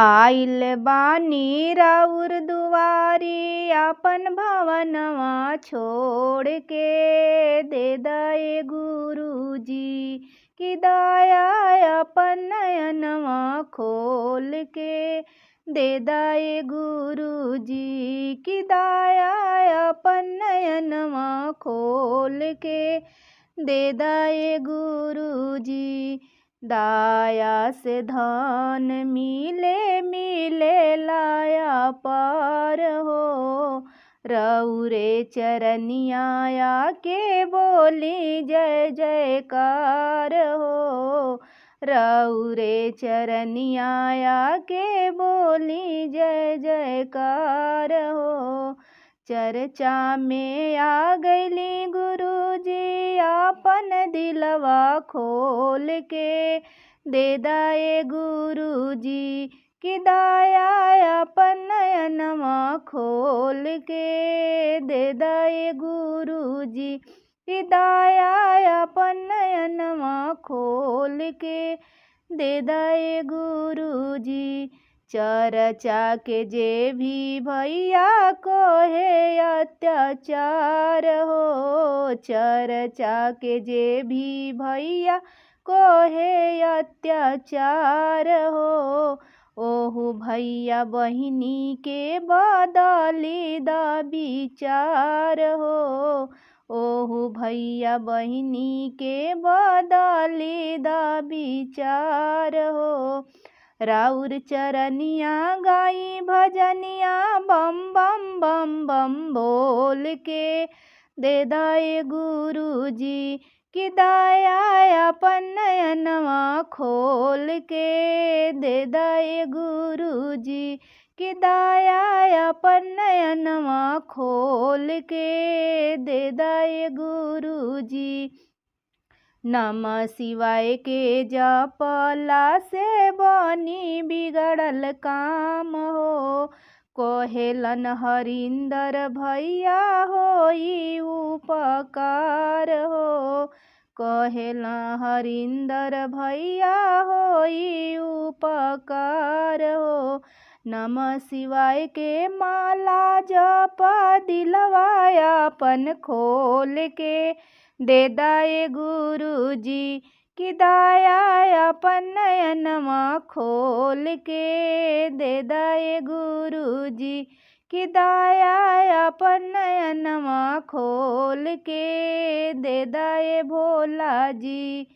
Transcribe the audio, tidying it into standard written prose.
आइल बानी राउर दुआरी आपन भवनवा छोड़ के दे दए गुरुजी की दया अपन नयनवा खोल के दे दए गुरुजी की दया अपन नयनवा खोल के दे दए गुरुजी। दाया से धन मिले मिले लाया पार हो रउरे चरनिया के बोली जय जयकार हो रउरे चरनिया के बोली जय जयकार हो। चर्चा में आ गईली गुरुजी आपन दिलवा खोल के दे दए गुरुजी की दया अपन नयनवा खोल के दे दए गुरुजी की दया अपन नयनवा खोल के दे दए गुरुजी। चर्चा के जे भी भैया को है अत्याचार हो चर्चा के जे भी भैया को है अत्याचार हो ओहु भैया बहिनी के बदली दा विचार हो ओहु भैया बहिनी के बदली दा विचार हो। राउर चरनिया गाई भजनिया बम बम बम बम बोल के दे दए गुरुजी की दया अपन नयनवा खोल के दे दए गुरुजी की दया अपन नयनवा खोल के दे दए गुरुजी। नमः शिवाय के जपला से बनी बिगड़ल काम हो कोहेलन हरिंदर भैया होई उपकार हो कहेला हरिंदर भैया होई उपकार हो। नमः शिवाय के माला जप दिलवा अपन खोल के दे दए गुरुजी की दया अपन नयनवा खोल के दे दए गुरुजी की दया अपन नयनवा खोल के दे दए भोला जी।